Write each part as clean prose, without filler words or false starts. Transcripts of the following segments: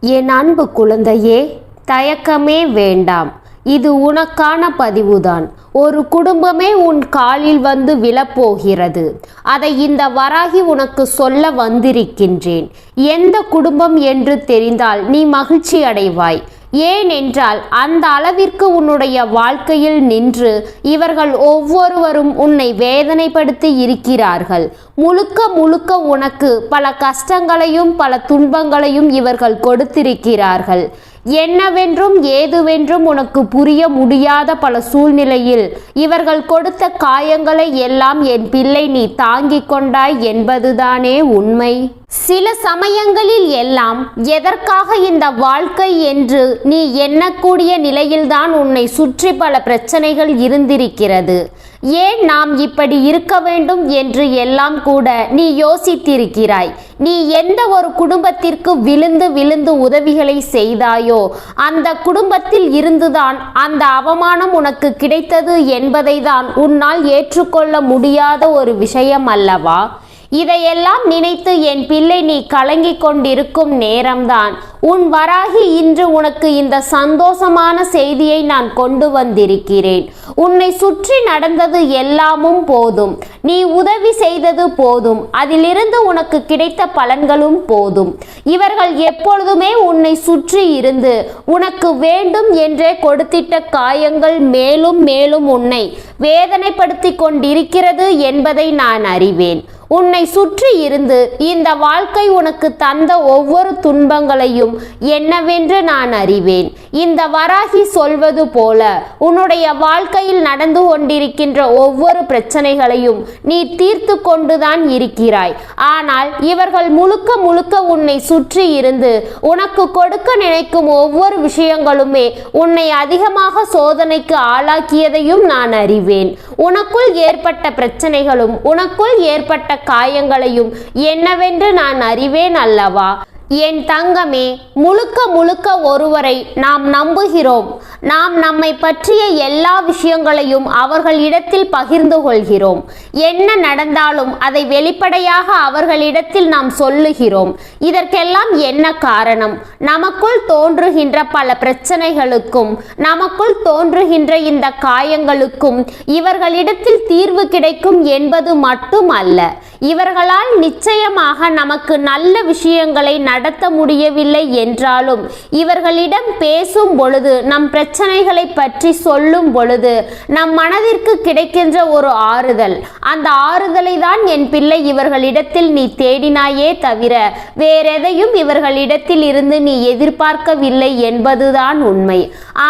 என் அன்பு குழந்தையே, தயக்கமே வேண்டாம். இது உனக்கான பதிவுதான். ஒரு குடும்பமே உன் காலில் வந்து விழப்போகிறது. அதை இந்த வராகி உனக்கு சொல்ல வந்திருக்கின்றேன். எந்த குடும்பம் என்று தெரிந்தால் நீ மகிழ்ச்சி அடைவாய். ஏனென்றால் அந்த அளவிற்கு உன்னுடைய வாழ்க்கையில் நின்று இவர்கள் ஒவ்வொருவரும் உன்னை வேதனைப்படுத்தி இருக்கிறார்கள். முழுக்க முழுக்க உனக்கு பல கஷ்டங்களையும் பல துன்பங்களையும் இவர்கள் கொடுத்திருக்கிறார்கள். என்னவென்றும் ஏதுவென்றும் உனக்கு புரிய முடியாத பல சூழ்நிலையில் இவர்கள் கொடுத்த காயங்களை எல்லாம் என் பிள்ளை நீ தாங்கிக் கொண்டாய் என்பதுதானே உண்மை. சில சமயங்களில் எல்லாம் எதற்காக இந்த வாழ்க்கை என்று நீ எண்ணக்கூடிய நிலையில்தான் உன்னை சுற்றி பல பிரச்சனைகள் இருந்திருக்கிறது. ஏன் நாம் இப்படி இருக்க வேண்டும் என்று எல்லாம் கூட நீ யோசித்திருக்கிறாய். நீ எந்த ஒரு குடும்பத்திற்கு விழுந்து விழுந்து உதவிகளை செய்தாயோ அந்த குடும்பத்தில் இருந்துதான் அந்த அவமானம் உனக்கு கிடைத்தது என்பதை தான் உன்னால் ஏற்றுக்கொள்ள முடியாத ஒரு விஷயம் அல்லவா? இதையெல்லாம் நினைத்து என் பிள்ளை நீ கலங்கிக் கொண்டிருக்கும் நேரம்தான் உன் வராகி இன்று உனக்கு இந்த சந்தோஷமான செய்தியை நான் கொண்டு வந்திருக்கிறேன். உன்னை சுற்றி நடந்தது எல்லாமும் போதும், நீ உதவி செய்தது போதும், அதிலிருந்து உனக்கு கிடைத்த பலன்களும் போதும். இவர்கள் எப்பொழுதுமே உன்னை சுற்றி இருந்து உனக்கு வேண்டும் என்றே கொடுத்திட்ட காயங்கள் மேலும் மேலும் உன்னை வேதனைப்படுத்தி கொண்டிருக்கிறது என்பதை நான் அறிவேன். உன்னை சுற்றி இருந்து இந்த வாழ்க்கை உனக்கு தந்த ஒவ்வொரு துன்பங்களையும் என்னவென்று நான் அறிவேன். இந்த வராகி சொல்வது போல உன்னுடைய வாழ்க்கையில் நடந்து கொண்டிருக்கின்ற ஒவ்வொரு பிரச்சனைகளையும் நீ தீர்த்து கொண்டுதான் இருக்கிறாய். ஆனால் இவர்கள் முழுக்க முழுக்க உன்னை சுற்றி இருந்து உனக்கு கொடுக்க நினைக்கும் ஒவ்வொரு விஷயங்களுமே உன்னை அதிகமாக சோதனைக்கு ஆளாக்கியதையும் நான் அறிவேன். உனக்குள் ஏற்பட்ட பிரச்சனைகளும் உனக்குள் ஏற்பட்ட காயங்களையும் என்னவென்று நான் அறிவேன் அல்லவா? என் தங்கமே, முழுக்க முழுக்க ஒருவரை நாம் நம்புகிறோம். நாம் நம்மை பற்றிய எல்லா விஷயங்களையும் அவர்களிடத்தில் பகிர்ந்து கொள்கிறோம். என்ன நடந்தாலும் அதை வெளிப்படையாக அவர்களிடத்தில் நாம் சொல்லுகிறோம். இதற்கெல்லாம் என்ன காரணம்? நமக்குள் தோன்றுகின்ற பல பிரச்சனைகளுக்கும் நமக்குள் தோன்றுகின்ற இந்த காயங்களுக்கும் இவர்களிடத்தில் தீர்வு கிடைக்கும் என்பது மட்டும் அல்ல. இவர்களால் நிச்சயமாக நமக்கு நல்ல விஷயங்களை நடத்த முடியவில்லை என்றாலும் இவர்களிடம் பேசும் பொழுது நம் பிரச்சனைகளை பற்றி சொல்லும் பொழுது நம் மனதிற்கு கிடைக்கின்ற ஒரு ஆறுதல், அந்த ஆறுதலை தான் என் பிள்ளை இவர்களிடத்தில் நீ தேடினாயே தவிர வேறெதையும் இவர்களிடத்தில் இருந்து நீ எதிர்பார்க்கவில்லை என்பதுதான் உண்மை.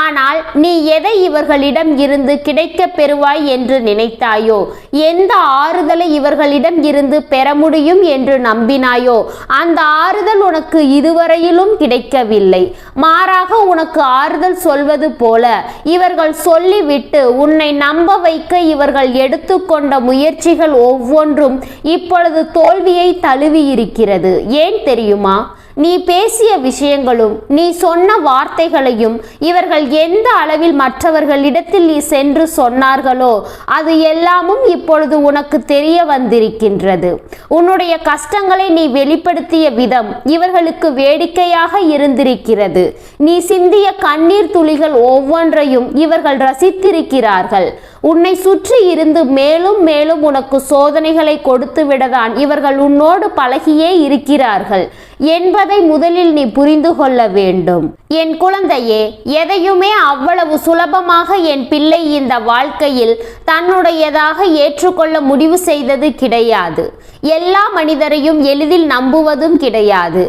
ஆனால் நீ எதை இவர்களிடம் இருந்து கிடைக்க பெறுவாய் என்று நினைத்தாயோ, எந்த ஆறுதலை இவர்களிடம் இருந்து பெற முடியும் என்று நம்பினாயோ அந்த ஆறுதல் உனக்கு இதுவரையிலும் கிடைக்கவில்லை. மாறாக உனக்கு ஆறுதல் சொல்வது போல இவர்கள் சொல்லிவிட்டு உன்னை நம்ப வைக்க இவர்கள் எடுத்துக்கொண்ட முயற்சிகள் ஒவ்வொன்றும் இப்பொழுது தோல்வியை தழுவி இருக்கிறது. ஏன் தெரியுமா? நீ பேசிய விஷயங்களும் நீ சொன்ன வார்த்தைகளையும் இவர்கள் எந்த அளவில் மற்றவர்களிடத்தில் நீ சென்று சொன்னார்களோ அது எல்லாமும் இப்பொழுது உனக்கு தெரிய வந்திருக்கின்றது. உன்னுடைய கஷ்டங்களை நீ வெளிப்படுத்திய விதம் இவர்களுக்கு வேடிக்கையாக இருந்திருக்கிறது. நீ சிந்திய கண்ணீர் துளிகள் ஒவ்வொன்றையும் இவர்கள் ரசித்திருக்கிறார்கள். உன்னை சுற்றி இருந்து மேலும் மேலும் உனக்கு சோதனைகளை கொடுத்து விடதான் இவர்கள் உன்னோடு பழகியே இருக்கிறார்கள் என்பதை முதலில் நீ புரிந்து கொள்ள வேண்டும். என் குழந்தையே, எதையுமே அவ்வளவு சுலபமாக என் பிள்ளை இந்த வாழ்க்கையில் தன்னுடையதாக ஏற்றுக்கொள்ள முடிவு செய்தது கிடையாது. எல்லா மனிதரையும் எளிதில் நம்புவதும் கிடையாது.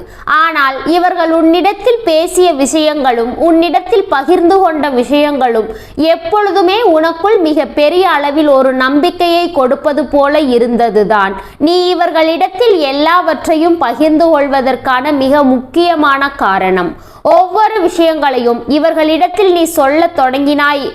ஆனால் இவர்கள் உன்னிடத்தில் பேசிய விஷயங்களும் உன்னிடத்தில் பகிர்ந்து கொண்ட விஷயங்களும் எப்பொழுதுமே உனக்குள் மிக பெரிய அளவில் ஒரு நம்பிக்கையை கொடுப்பது போல இருந்ததுதான் நீ இவர்களிடத்தில் எல்லாவற்றையும் பகிர்ந்து கொள்வதற்கான மிக முக்கியமான காரணம். ஒவ்வொரு விஷயங்களையும் இவர்களிடத்தில் நீ சொல்ல தொடங்கினாய்.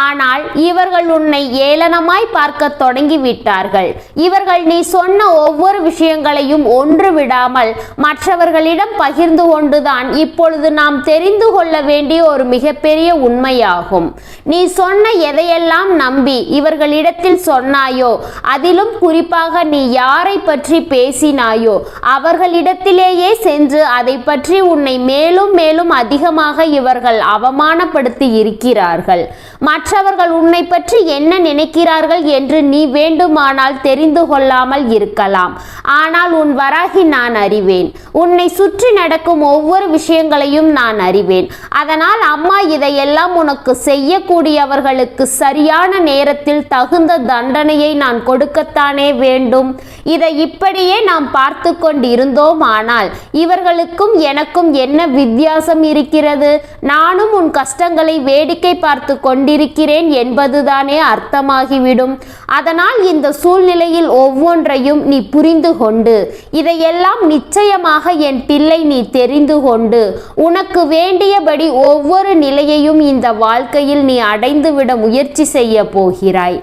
ஆனால் இவர்கள் உன்னை ஏளனமாய் பார்க்க தொடங்கிவிட்டார்கள். இவர்கள் நீ சொன்ன ஒவ்வொரு விஷயங்களையும் ஒன்று விடாமல் மற்றவர்களிடம் பகிர்ந்து கொண்டுதான் இப்பொழுது நாம் தெரிந்து கொள்ள வேண்டிய ஒரு மிகப்பெரிய உண்மையாகும். நீ சொன்ன எதையெல்லாம் நம்பி இவர்களிடத்தில் சொன்னாயோ, அதிலும் குறிப்பாக நீ யாரை பற்றி பேசினாயோ அவர்களிடத்திலேயே சென்று அதை பற்றி உன்னை மேலும் மேலும் அதிகமாக இவர்கள் அவமானப்படுத்தி இருக்கிறார்கள். மற்றவர்கள் உன்னை பற்றி என்ன நினைக்கிறார்கள் என்று நீ வேண்டுமானால் தெரிந்து கொள்ளாமல் இருக்கலாம். ஆனால் உன் வராகி நான் அறிவேன். உன்னை சுற்றி நடக்கும் ஒவ்வொரு விஷயங்களையும் நான் அறிவேன். அதனால் அம்மா இதையெல்லாம் உனக்கு செய்யக்கூடியவர்களுக்கு சரியான நேரத்தில் தகுந்த தண்டனையை நான் கொடுக்கத்தானே வேண்டும். இதை இப்படியே நாம் பார்த்து கொண்டிருந்தோம். ஆனால் இவர்களுக்கும் எனக்கும் என்ன வித்தியாசம் இருக்கிறது? நானும் உன் கஷ்டங்களை வேடிக்கை பார்த்து கொண்டிருக்கிறேன் என்பதுதானே அர்த்தமாகிவிடும். அதனால் இந்த சூழ்நிலையில் ஒவ்வொன்றையும் நீ புரிந்து கொண்டு, இதையெல்லாம் நிச்சயமாக என் பிள்ளை நீ தெரிந்து கொண்டு, உனக்கு வேண்டியபடி ஒவ்வொரு நிலையையும் இந்த வாழ்க்கையில் நீ அடைந்துவிட முயற்சி செய்ய போகிறாய்.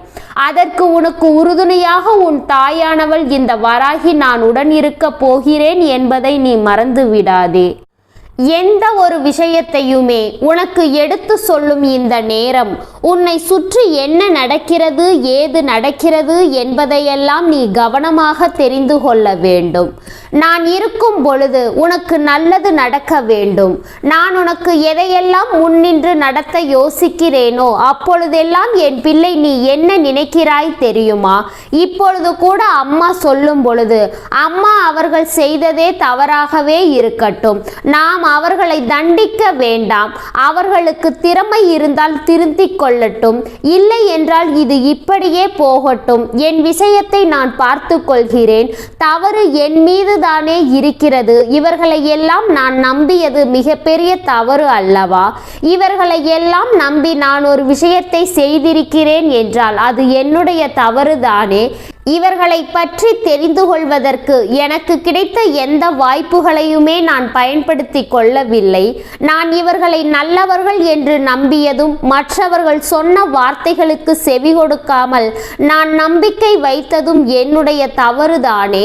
அதற்கு உனக்கு உறுதுணையாக உன் தாயானவள் இந்த வராகி நான் உடன் இருக்க போகிறேன் என்பதை நீ மறந்து விடாதே. எந்த ஒரு விஷயத்தையுமே உனக்கு எடுத்து சொல்லும் இந்த நேரம் உன்னை சுற்றி என்ன நடக்கிறது, ஏது நடக்கிறது என்பதையெல்லாம் நீ கவனமாக தெரிந்து கொள்ள வேண்டும். நான் இருக்கும் பொழுது உனக்கு நல்லது நடக்க வேண்டும். நான் உனக்கு எதையெல்லாம் முன்னின்று நடத்த யோசிக்கிறேனோ அப்பொழுதெல்லாம் என் பிள்ளை நீ என்ன நினைக்கிறாய் தெரியுமா? இப்பொழுது கூட அம்மா சொல்லும் பொழுது, அம்மா அவர்கள் செய்ததே தவறாகவே இருக்கட்டும், நாம் அவர்களை தண்டிக்க வேண்டாம், அவர்களுக்கு திறமை இருந்தால் திருத்திக் கொள்ளட்டும், இல்லை என்றால் இது இப்படியே போகட்டும், என் விஷயத்தை நான் பார்த்து கொள்கிறேன், தவறு என் மீது தானே இருக்கிறது, இவர்களை எல்லாம் நான் நம்பியது மிகப்பெரிய தவறு அல்லவா? இவர்களை எல்லாம் நம்பி நான் ஒரு விஷயத்தை செய்திருக்கிறேன் என்றால் அது என்னுடைய தவறு தானே. இவர்களை பற்றி தெரிந்து கொள்வதற்கு எனக்கு கிடைத்த எந்த வாய்ப்புகளையுமே நான் பயன்படுத்தி கொள்ளவில்லை. நான் இவர்களை நல்லவர்கள் என்று நம்பியதும் மற்றவர்கள் சொன்ன வார்த்தைகளுக்கு செவி கொடுக்காமல் நான் நம்பிக்கை வைத்ததும் என்னுடைய தவறுதானே.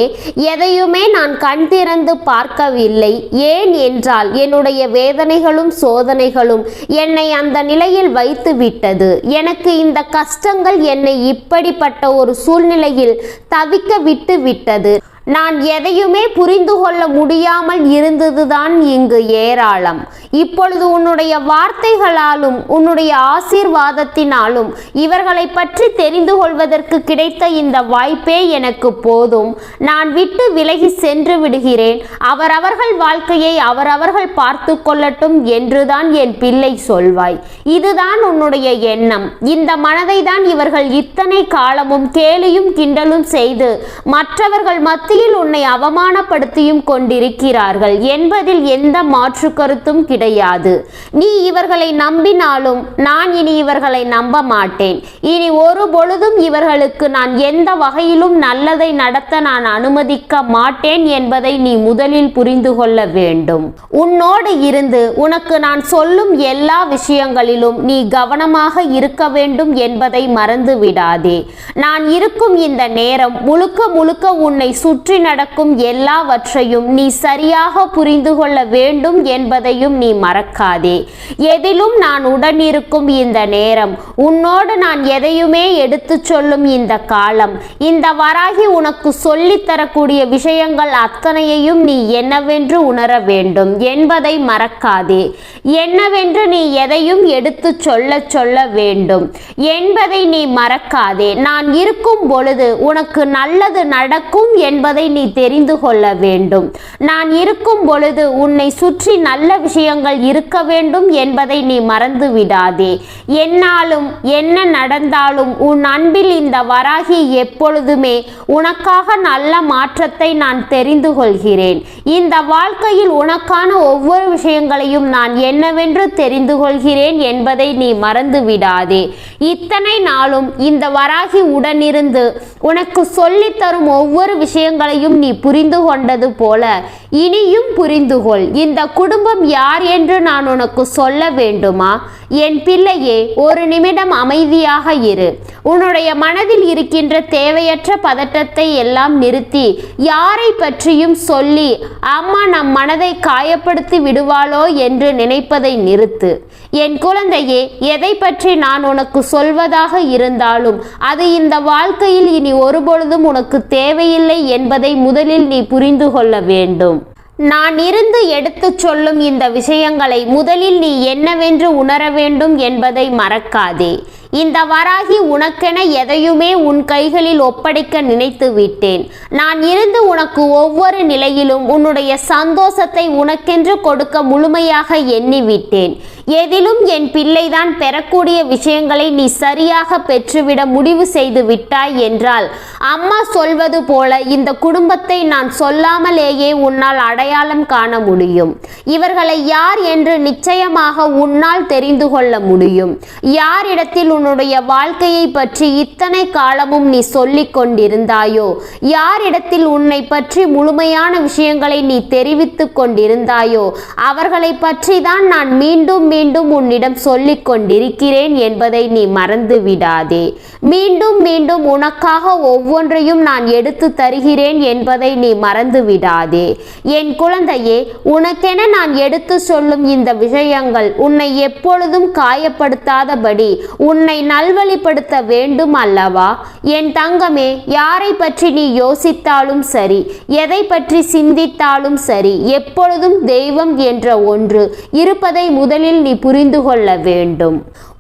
எதையுமே நான் கண் திறந்து பார்க்கவில்லை. ஏன் என்றால் என்னுடைய வேதனைகளும் சோதனைகளும் என்னை அந்த நிலையில் வைத்து விட்டது. எனக்கு இந்த கஷ்டங்கள் என்னை இப்படிப்பட்ட ஒரு சூழ்நிலையில் தவிக்க விட்டு விட்டது. நான் எதையுமே புரிந்து கொள்ள முடியாமல் இருந்ததுதான் இங்கு ஏராளம். இப்பொழுது உன்னுடைய வார்த்தைகளாலும் உன்னுடைய ஆசீர்வாதத்தினாலும் இவர்களை பற்றி தெரிந்து கொள்வதற்கு கிடைத்த இந்த வாய்ப்பே எனக்கு போதும். நான் விட்டு விலகி சென்று விடுகிறேன். அவரவர்கள் வாழ்க்கையை அவரவர்கள் பார்த்து கொள்ளட்டும் என்றுதான் என் பிள்ளை சொல்வாய். இதுதான் உன்னுடைய எண்ணம். இந்த மனதை தான் இவர்கள் இத்தனை காலமும் கேலியும் கிண்டலும் செய்து மற்றவர்கள் மத்தியில் உன்னை அவமானப்படுத்தியும் கொண்டிருக்கிறார்கள் என்பதில் எந்த மாற்று கருத்தும் கிடையாது. நீ இவர்களை நம்பினாலும் நான் இனி இவர்களை நம்ப மாட்டேன். இனி ஒரு பொழுதும் இவர்களுக்கு நான் எந்த வகையிலும் நல்லதை நடத்த நான் அனுமதிக்க மாட்டேன் என்பதை நீ முதலில் புரிந்து கொள்ள வேண்டும். உன்னோடு இருந்து உனக்கு நான் சொல்லும் எல்லா விஷயங்களிலும் நீ கவனமாக இருக்க வேண்டும் என்பதை மறந்து விடாதே. நான் இருக்கும் இந்த நேரம் முழுக்க முழுக்க உன்னை சுற்றி நடக்கும் எல்லாவற்றையும் நீ சரியாக புரிந்து கொள்ள வேண்டும் என்பதையும் நீ மறக்காதே. எதிலும் நான் உடன் இருக்கும் இந்த நேரம், உன்னோடு நான் எதையுமே எடுத்து சொல்லும் இந்த காலம், இந்த வராகி உனக்கு சொல்லித்தரக்கூடிய விஷயங்கள் அத்தனையையும் நீ என்னவென்று உணர வேண்டும் என்பதை மறக்காதே. என்னவென்று நீ எதையும் எடுத்து சொல்ல வேண்டும் என்பதை நீ மறக்காதே. நான் இருக்கும் பொழுது உனக்கு நல்லது நடக்கும் என்பதை நீ தெரிந்து கொள்ள வேண்டும். நான் இருக்கும் பொழுது உன்னை சுற்றி நல்ல விஷயங்கள் இருக்க வேண்டும் என்பதை நீ மறந்து விடாதே. என்னாலும் என்ன நடந்தாலும் உன் அன்பில் இந்த வராகி எப்பொழுதுமே உனக்காக நல்ல மாற்றத்தை நான் தெரிந்து கொள்கிறேன். இந்த வாழ்க்கையில் உனக்கான ஒவ்வொரு விஷயங்களையும் நான் என்னவென்று தெரிந்து கொள்கிறேன் என்பதை நீ மறந்து விடாதே. இத்தனை நாளும் இந்த வராகி உடனிருந்து உனக்கு சொல்லித்தரும் ஒவ்வொரு விஷயங்கள் விஷயங்களையும் நீ புரிந்து கொண்டது போல இனியும் புரிந்துகொள். இந்த குடும்பம் யார் என்று நான் உனக்கு சொல்ல வேண்டுமா? என் பிள்ளையே, ஒரு நிமிடம் அமைதியாக இரு. உன்னுடைய மனதில் இருக்கின்ற தேவையற்ற பதட்டத்தை எல்லாம் நிறுத்தி யாரை பற்றியும் சொல்லி அம்மா நம் மனதை காயப்படுத்தி விடுவாளோ என்று நினைப்பதை நிறுத்து. என் குழந்தையே, எதை பற்றி நான் உனக்கு சொல்வதாக இருந்தாலும் அது இந்த வாழ்க்கையில் இனி ஒருபொழுதும் உனக்கு தேவையில்லை என்பதை முதலில் நீ புரிந்து கொள்ள வேண்டும். நான் இருந்து எடுத்துச் சொல்லும் இந்த விஷயங்களை முதலில் நீ என்னவென்று உணர வேண்டும் என்பதை மறக்காதே. இந்த வராகி உனக்கென எதையுமே உன் கைகளில் ஒப்படைக்க நினைத்து விட்டேன். நான் இருந்து உனக்கு ஒவ்வொரு நிலையிலும் உன்னுடைய சந்தோஷத்தை உனக்கென்று கொடுக்க முழுமையாக எண்ணிவிட்டேன். எதிலும் என் பிள்ளைதான் பெறக்கூடிய விஷயங்களை நீ சரியாக பெற்றுவிட முடிவு செய்து விட்டாய் என்றால் அம்மா சொல்வது போல இந்த குடும்பத்தை நான் சொல்லாமலேயே உன்னால் அடையாளம் காண முடியும். இவர்களை யார் என்று நிச்சயமாக உன்னால் தெரிந்து கொள்ள முடியும். யாரிடத்தில் உன்னுடைய வாழ்க்கையை பற்றி இத்தனை காலமும் நீ சொல்லிக் கொண்டிருந்தாயோ, யாரிடத்தில் உன்னை பற்றி முழுமையான விஷயங்களை நீ தெரிவித்துக் கொண்டிருந்தாயோ அவர்களை பற்றி தான் நான் மீண்டும் மீண்டும் உன்னிடம் சொல்லிக் கொண்டிருக்கிறேன் என்பதை நீ மறந்து விடாதே. மீண்டும் மீண்டும் உனக்காக ஒவ்வொன்றையும் நான் எடுத்து தருகிறேன் என்பதை நீ மறந்து விடாதே. என் குழந்தையே, உனக்கென நான் எடுத்து சொல்லும் இந்த விஷயங்கள் உன்னை எப்பொழுதும் காயப்படுத்தாதபடி உன்னை நல்வழிப்படுத்த வேண்டும் அல்லவா? என் தங்கமே, யாரை பற்றி நீ யோசித்தாலும் சரி, எதை பற்றி சிந்தித்தாலும் சரி, எப்பொழுதும் தெய்வம் என்ற ஒன்று இருப்பதை முதலில் நீ புரிந்து கொள்ள வேண்டும்.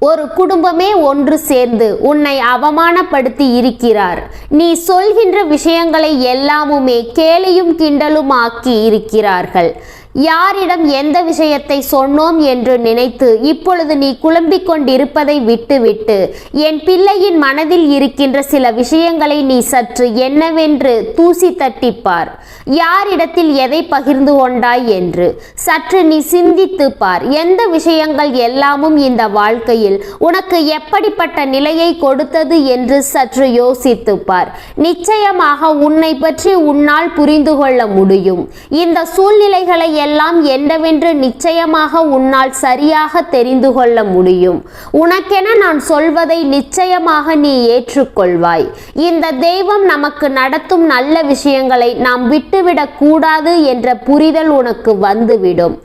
ஒரு குடும்பமே ஒன்று சேர்ந்து உன்னை அவமானப்படுத்தி இருக்கிறார். நீ சொல்கின்ற விஷயங்களை எல்லாமுமே கேலியும் கிண்டலும் ஆக்கி இருக்கிறார்கள். யாரிடம் எந்த விஷயத்தை சொன்னோம் என்று நினைத்து இப்பொழுது நீ குழம்பிக் கொண்டிருப்பதை விட்டுவிட்டு என் பிள்ளையின் மனதில் இருக்கின்ற சில விஷயங்களை நீ சற்று என்னவென்று தூசி தட்டிப்பார். யாரிடத்தில் எதை பகிர்ந்து கொண்டாய் என்று சற்று நீ சிந்தித்து பார். எந்த விஷயங்கள் எல்லாமும் இந்த வாழ்க்கையில் உனக்கு எப்படிப்பட்ட நிலையை கொடுத்தது என்று சற்று யோசித்து பார். நிச்சயமாக உன்னை பற்றி உன்னால் புரிந்து கொள்ள முடியும். இந்த சூழ்நிலைகளை எல்லாம் என்னவென்று நிச்சயமாக உன்னால் சரியாக தெரிந்து கொள்ள முடியும். உனக்கென நான் சொல்வதை நிச்சயமாக நீ ஏற்றுக்கொள்வாய். இந்த தெய்வம் நமக்கு நடத்தும் நல்ல விஷயங்களை நாம் விட்டுவிடக் கூடாது என்ற புரிதல் உனக்கு வந்துவிடும்.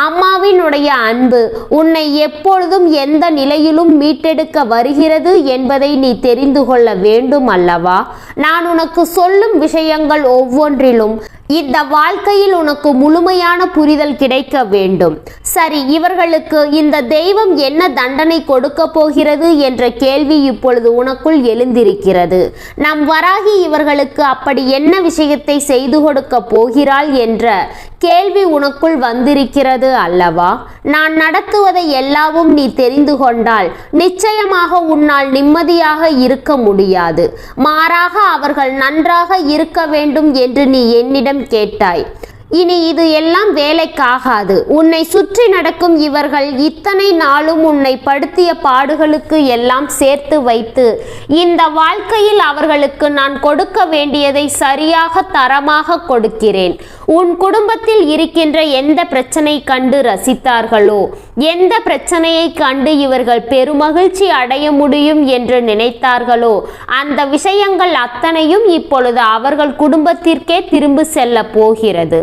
அம்மாவினுடைய அன்பு உன்னை எப்பொழுதும் எந்த நிலையிலும் மீட்டெடுக்க வருகிறது என்பதை நீ தெரிந்து கொள்ள வேண்டும் அல்லவா? நான் உனக்கு சொல்லும் விஷயங்கள் ஒவ்வொன்றிலும் இந்த வாழ்க்கையில் உனக்கு முழுமையான புரிதல் கிடைக்க வேண்டும். சரி, இவர்களுக்கு இந்த தெய்வம் என்ன தண்டனை கொடுக்க போகிறது என்ற கேள்வி இப்பொழுது உனக்குள் எழுந்திருக்கிறது. நம் வராகி இவர்களுக்கு அப்படி என்ன விஷயத்தை செய்து கொடுக்க போகிறாள் என்ற கேள்வி உனக்குள் வந்திருக்கிறது அல்லவா? நான் நடத்துவதை எல்லாவும் நீ தெரிந்து கொண்டால் நிச்சயமாக உன்னால் நிம்மதியாக இருக்க முடியாது. மாறாக அவர்கள் நன்றாக இருக்க வேண்டும் என்று நீ என்னிடம் கேட்டாய். இனி இது எல்லாம் வேலைக்காகாது. உன்னை சுற்றி நடக்கும் இவர்கள் இத்தனை நாளும் உன்னை படுத்திய பாடுகளுக்கு எல்லாம் சேர்த்து வைத்து இந்த வாழ்க்கையில் அவர்களுக்கு நான் கொடுக்க வேண்டியதை சரியாக தரமாக கொடுக்கிறேன். உன் குடும்பத்தில் இருக்கின்ற எந்த பிரச்சனை கண்டு ரசித்தார்களோ, எந்த பிரச்சனையை கண்டு இவர்கள் பெருமகிழ்ச்சி அடைய முடியும் என்று நினைத்தார்களோ, அந்த விஷயங்கள் அத்தனையும் இப்பொழுது அவர்கள் குடும்பத்திற்கே திரும்ப செல்ல போகிறது.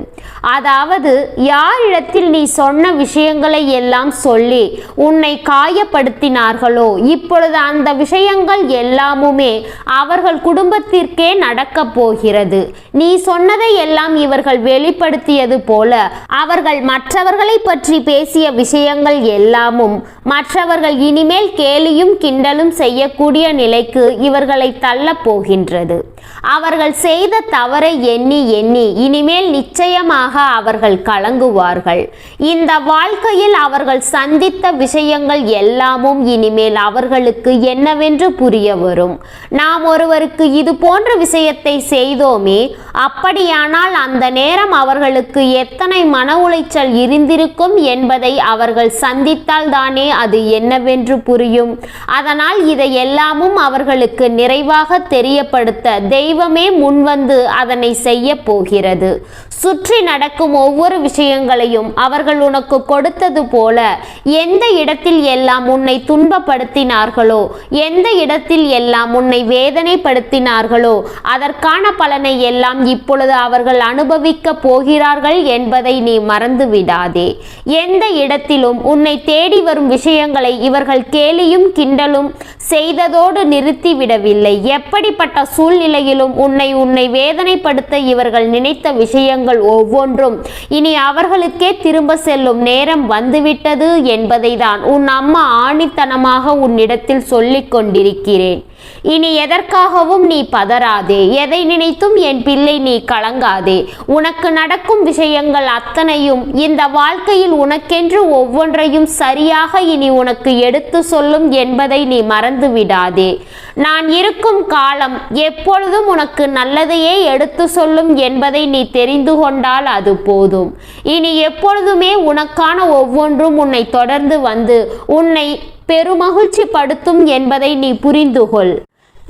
அதாவது யாரிடத்தில் நீ சொன்ன விஷயங்களை எல்லாம் சொல்லி உன்னை காயப்படுத்தினார்களோ, இப்பொழுது அந்த விஷயங்கள் எல்லாமுமே அவர்கள் குடும்பத்திற்கே நடக்க போகிறது. நீ சொன்னதை எல்லாம் இவர்கள் வெளிப்படுத்தியது போல அவர்கள் மற்றவர்களை பற்றி பேசிய விஷயங்கள் எல்லாமும் மற்றவர்கள் இனிமேல் கேலியும் கிண்டலும் செய்யக்கூடிய நிலைக்கு இவர்களை தள்ள போகின்றது. அவர்கள் செய்த தவறை எண்ணி எண்ணி இனிமேல் நிச்சயம் நிச்சயமாக அவர்கள் கலங்குவார்கள். இந்த வாழ்க்கையில் அவர்கள் சந்தித்த விஷயங்கள் எல்லாமும் இனிமேல் அவர்களுக்கு என்னவென்று புரிய வரும். நாம் ஒருவருக்கு இது போன்ற விஷயத்தை செய்தோமே, அப்படியானால் அந்த நேரம் அவர்களுக்கு எத்தனை மன உளைச்சல் இருந்திருக்கும் என்பதை அவர்கள் சந்தித்தால் தானே அது என்னவென்று புரியும். அதனால் இதை எல்லாமும் அவர்களுக்கு நிறைவாக தெரியப்படுத்த தெய்வமே முன்வந்து அதனை செய்ய போகிறது. சுற்றி நடக்கும் ஒவ்வொரு விஷயங்களையும் அவர்கள் உனக்கு கொடுத்தது போல எந்த இடத்தில் எல்லாம் உன்னை துன்பப்படுத்தினார்களோ, எந்த இடத்தில் எல்லாம் உன்னை வேதனைப்படுத்தினார்களோ அதற்கான பலனை எல்லாம் இப்பொழுது அவர்கள் அனுபவிக்க போகிறார்கள் என்பதை நீ மறந்து விடாதே. எந்த இடத்திலும் உன்னை தேடி வரும் விஷயங்களை இவர்கள் கேலியும் கிண்டலும் செய்ததோடு நிறுத்திவிடவில்லை. எப்படிப்பட்ட சூழ்நிலையிலும் உன்னை வேதனைப்படுத்த இவர்கள் நினைத்த விஷயங்கள் ஒவ்வொன்றும் இனி அவர்களுக்கே திரும்ப செல்லும் நேரம் வந்துவிட்டது என்பதை தான் உன் அம்மா ஆணித்தனமாக உன்னிடத்தில் சொல்லிக் கொண்டிருக்கிறேன். இனி எதற்காகவும் நீ பதறாதே. எதை நினைத்தும் என் பிள்ளை நீ கலங்காதே. உனக்கு நடக்கும் விஷயங்கள் அத்தனையும் இந்த வாழ்க்கையில் உனக்கென்று ஒவ்வொன்றையும் சரியாக இனி உனக்கு எடுத்து சொல்லும் என்பதை நீ மறந்து விடாதே. நான் இருக்கும் காலம் எப்பொழுதும் உனக்கு நல்லதையே எடுத்து சொல்லும் என்பதை நீ தெரிந்து கொண்டால் அது போதும். இனி எப்பொழுதுமே உனக்கான ஒவ்வொன்றும் உன்னை தொடர்ந்து வந்து உன்னை பெருமகிழ்ச்சி படுத்தும் என்பதை நீ புரிந்து கொள்.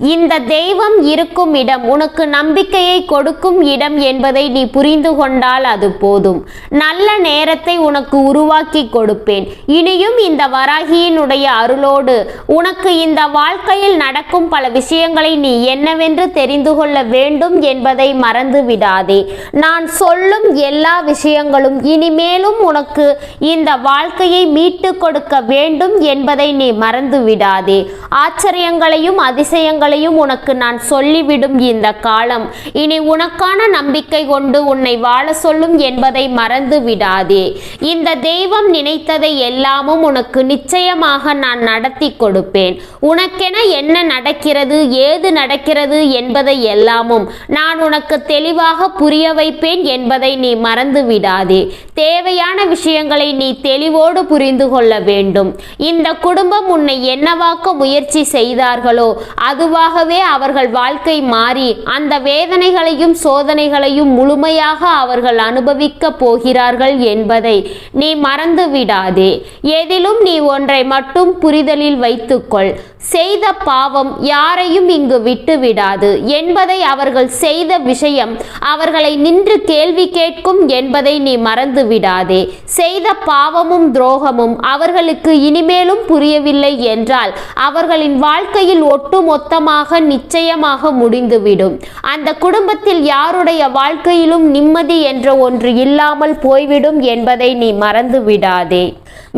இந்த தெய்வம் இருக்கும் இடம் உனக்கு நம்பிக்கையை கொடுக்கும் இடம் என்பதை நீ புரிந்து கொண்டால் அது போதும். நல்ல நேரத்தை உனக்கு உருவாக்கி கொடுப்பேன். இனியும் இந்த வராகியினுடைய அருளோடு உனக்கு இந்த வாழ்க்கையில் நடக்கும் பல விஷயங்களை நீ என்னவென்று தெரிந்து கொள்ள வேண்டும் என்பதை மறந்து விடாதே. நான் சொல்லும் எல்லா விஷயங்களும் இனிமேலும் உனக்கு இந்த வாழ்க்கையை மீட்டு கொடுக்க வேண்டும் என்பதை நீ மறந்து விடாதே. ஆச்சரியங்களையும் அதிசயங்களையும் உனக்கு நான் சொல்லிவிடும் இந்த காலம் இனி உனக்கான நம்பிக்கை கொண்டு உன்னை வாழ சொல்லும் என்பதை மறந்து விடாதே. இந்த தெய்வம் நினைத்ததை எல்லாமும் உனக்கு நிச்சயமாக நான் நடத்தி கொடுப்பேன். உனக்கென என்ன நடக்கிறது, ஏது நடக்கிறது என்பதை எல்லாமும் நான் உனக்கு தெளிவாக புரிய வைப்பேன் என்பதை நீ மறந்து விடாதே. தேவையான விஷயங்களை நீ தெளிவோடு புரிந்து கொள்ள வேண்டும். இந்த குடும்பம் உன்னை என்னவாக்க முயற்சி செய்தார்களோ அதுவாகவே அவர்கள் வாழ்க்கை மாறி அந்த வேதனைகளையும் சோதனைகளையும் முழுமையாக அவர்கள் அனுபவிக்க போகிறார்கள் என்பதை நீ மறந்து விடாதே. எதிலும் நீ ஒன்றை மட்டும் புரிதலில் வைத்துக்கொள். செய்த பாவம் யாரையும் இங்கு விட்டு விடாது என்பதை, அவர்கள் செய்த விஷயம் அவர்களை நின்று கேள்வி கேட்கும் என்பதை நீ மறந்து விடாதே. செய்த பாவமும் துரோகமும் அவர்களுக்கு இனிமேலும் புரியவில்லை என்றால் அவர்களின் வாழ்க்கையில் ஒட்டுமொத்தமாக நிச்சயமாக முடிந்துவிடும். அந்த குடும்பத்தில் யாருடைய வாழ்க்கையிலும் நிம்மதி என்ற ஒன்று இல்லாமல் போய்விடும் என்பதை நீ மறந்து விடாதே.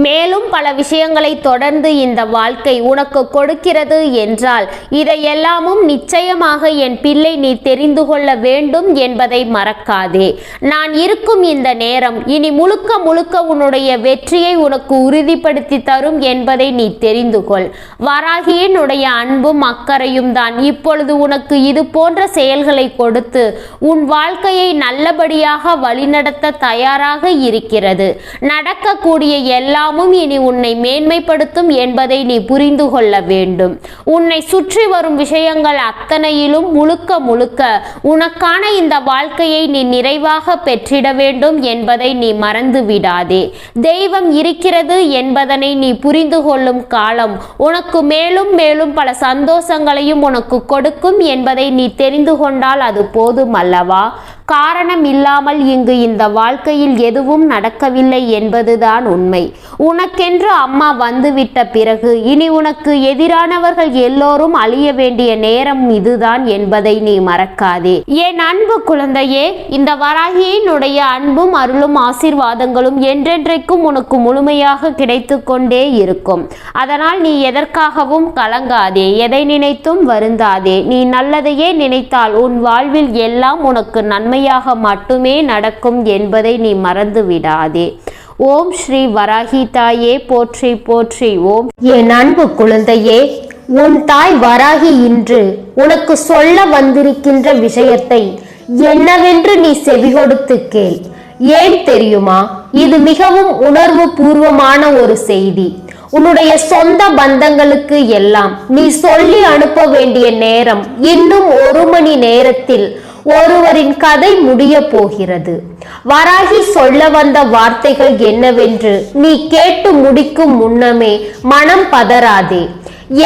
மேலும் பல விஷயங்களை தொடர்ந்து இந்த வாழ்க்கை உனக்கு கொடுக்கிறது என்றால் இதையெல்லாமும் நிச்சயமாக என் பிள்ளை நீ தெரிந்து கொள்ள வேண்டும் என்பதை மறக்காதே. நான் இருக்கும் இந்த நேரம் இனி முழுக்க முழுக்க உன்னுடைய வெற்றியை உனக்கு உறுதிப்படுத்தி தரும் என்பதை நீ தெரிந்து கொள். வராகியினுடைய அன்பும் அக்கறையும் தான் இப்பொழுது உனக்கு இது போன்ற செயல்களை கொடுத்து உன் வாழ்க்கையை நல்லபடியாக வழிநடத்த தயாராக இருக்கிறது. நடக்கக்கூடிய எல்லாமும் இனி உன்னை மேன்மைப்படுத்தும் என்பதை நீ புரிந்து கொள்ள வேண்டும். உன்னை சுற்றி வரும் விஷயங்கள் அத்தனையிலும் முழுக்க முழுக்க உனக்கான இந்த வாழ்க்கையை நீ நிறைவாக பெற்றிட வேண்டும் என்பதை நீ மறந்து விடாதே. தெய்வம் இருக்கிறது என்பதனை நீ புரிந்து கொள்ளும் காலம் உனக்கு மேலும் மேலும் பல சந்தோஷங்களையும் உனக்கு கொடுக்கும் என்பதை நீ தெரிந்து கொண்டால் அது போதும் அல்லவா? காரணம் இல்லாமல் இங்கு இந்த வாழ்க்கையில் எதுவும் நடக்கவில்லை என்பதுதான் உண்மை. உனக்கென்று அம்மா வந்துவிட்ட பிறகு இனி உனக்கு எதிரானவர்கள் எல்லோரும் அழிய வேண்டிய நேரம் இதுதான் என்பதை நீ மறக்காதே. என் அன்பு குழந்தையே, இந்த வராகியினுடைய அன்பும் அருளும் ஆசீர்வாதங்களும் என்றென்றைக்கும் உனக்கு முழுமையாக கிடைத்து கொண்டே இருக்கும். அதனால் நீ எதற்காகவும் கலங்காதே, எதை நினைத்தும் வருந்தாதே. நீ நல்லதையே நினைத்தால் உன் வாழ்வில் எல்லாம் உனக்கு நன்மை மட்டுமே நடக்கும் என்பதை நீ மறந்து விடாதே. ஓம் ஸ்ரீ வராகி தாயே போற்றி போற்றி. ஓம். என் அன்பு குழந்தையே, உன் தாய் வராகி இன்று உனக்கு சொல்ல வந்திருக்கின்ற விஷயத்தை என்னவென்று நீ செவி கொடுத்து கேள். ஏன் தெரியுமா? இது மிகவும் உணர்வு பூர்வமான ஒரு செய்தி. உன்னுடைய சொந்த பந்தங்களுக்கு எல்லாம் நீ சொல்லி அனுப்ப வேண்டிய நேரம் இன்னும் 1 மணி நேரத்தில் ஒருவரின் கதை முடிய போகிறது. வராகி சொல்ல வந்த வார்த்தைகள் என்னவென்று நீ கேட்டு முடிக்கும் முன்னமே மனம் பதறாதே.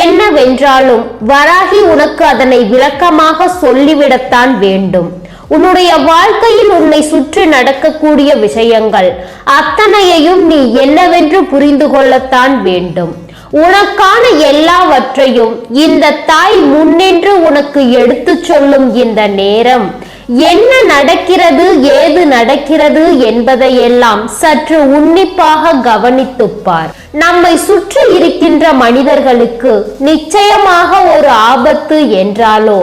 என்னவென்றாலும் வராகி உனக்கு அதனை விளக்கமாக சொல்லிவிடத்தான் வேண்டும். உன்னுடைய வாழ்க்கையில் உன்னை சுற்றி நடக்கக்கூடிய விஷயங்கள் அத்தனையையும் நீ என்னவென்று புரிந்து கொள்ளத்தான் வேண்டும். உனக்கான எல்லாவற்றையும் இந்த தாய் முன்னின்று உனக்கு எடுத்து சொல்லும் இந்த நேரம் என்ன நடக்கிறது, ஏது நடக்கிறது என்பதையெல்லாம் சற்று உன்னிப்பாக கவனித்துப்பார். நம்மை சுற்றி இருக்கின்ற மனிதர்களுக்கு நிச்சயமாக ஒரு ஆபத்து என்றாலோ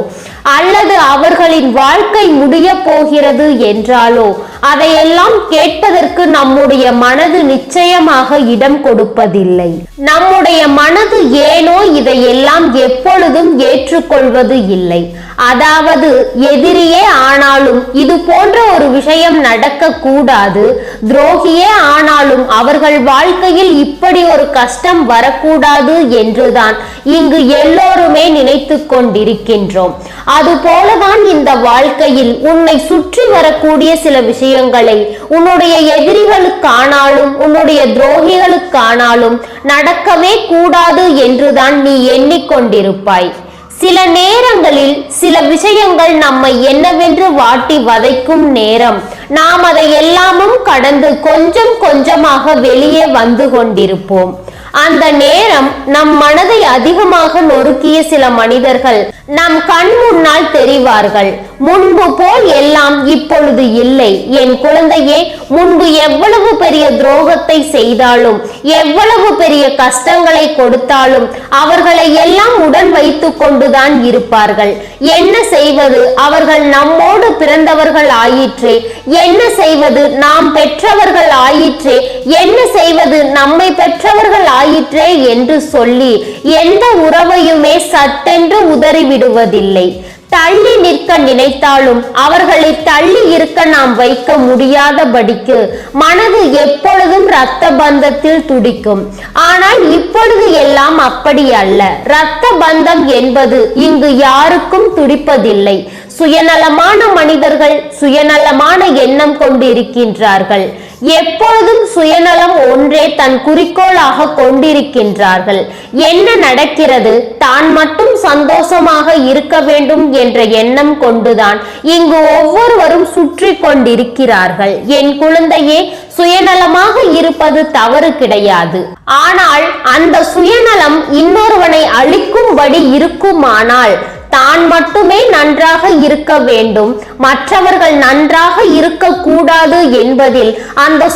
அல்லது அவர்களின் வாழ்க்கை முடிய போகிறது என்றாலோ அதையெல்லாம் கேட்பதற்கு நம்முடைய மனது நிச்சயமாக இடம் கொடுப்பதில்லை. நம்முடைய மனது ஏனோ இதையெல்லாம் எப்பொழுதும் ஏற்றுக்கொள்வது இல்லை. அதாவது எதிரியே ஆனாலும் இது போன்ற ஒரு விஷயம் நடக்க கூடாது, துரோகியே ஆனாலும் அவர்கள் வாழ்க்கையில் இப்படி ஒரு கஷ்டம் வரக்கூடாது என்றுதான் இங்கு எல்லோருமே நினைத்து கொண்டிருக்கின்றோம். அதுபோலதான் இந்த வாழ்க்கையில் உன்னை சுற்றி வரக்கூடிய சில விஷயங்களை உன்னுடைய எதிரிகளுக்கானாலும் உன்னுடைய துரோகிகளுக்கானாலும் நடக்கவே கூடாது என்றுதான் நீ எண்ணிக்கொண்டிருப்பாய். சில நேரங்களில் சில விஷயங்கள் நம்மை என்னவென்று வாட்டி வதைக்கும் நேரம் நாம் அதை எல்லாமும் கடந்து கொஞ்சம் கொஞ்சமாக வெளியே வந்து கொண்டிருப்போம். அந்த நேரம் நம் மனதை அதிகமாக நொறுக்கிய சில மனிதர்கள் நம் கண் முன்னால் தெரிவார்கள். முன்பு போல் எல்லாம் இப்பொழுது இல்லை. என் குழந்தையே, முன்பு எவ்வளவு பெரிய துரோகத்தை செய்தாலும் எவ்வளவு பெரிய கஷ்டங்களை கொடுத்தாலும் அவர்களை எல்லாம் உடன் வைத்துக் கொண்டுதான் இருப்பார்கள். என்ன செய்வது, அவர்கள் நம்மோடு பிறந்தவர்கள் ஆயிற்றே, என்ன செய்வது, நாம் பெற்றவர்கள் ஆயிற்றே, என்ன செய்வது, நம்மை பெற்றவர்கள் ஆயிற்றே என்று சொல்லி எந்த உறவையுமே சட்டென்று உதறிவிடுவதில்லை. தள்ளி நிற்க நினைத்தாலும் அவர்களை தள்ளி இருக்க நாம் வைக்க முடியாதபடிக்கு மனது எப்பொழுதும் இரத்த பந்தத்தில் துடிக்கும். ஆனால் இப்பொழுது எல்லாம் அப்படி அல்ல. இரத்த பந்தம் என்பது இங்கு யாருக்கும் துடிப்பதில்லை. சுயநலமான மனிதர்கள் சுயநலமான எண்ணம் கொண்டு இருக்கின்றார்கள். எப்பொழுதும் சுயநலம் ஒன்றே தன் குறிக்கோளாக கொண்டிருக்கின்றார்கள். என்ன நடக்கிறது, தான் மட்டும் சந்தோஷமாக இருக்க வேண்டும் என்ற எண்ணம் கொண்டுதான் இங்கு ஒவ்வொருவரும் சுற்றி கொண்டிருக்கிறார்கள். என் குழந்தையே, சுயநலமாக இருப்பது தவறு கிடையாது. ஆனால் அந்த சுயநலம் இன்னொருவனை அழிக்கும்படி இருக்குமானால் தான் மட்டுமே நன்றாக இருக்க வேண்டும், மற்றவர்கள் நன்றாக இருக்கக்கூடாது என்பதில் அந்த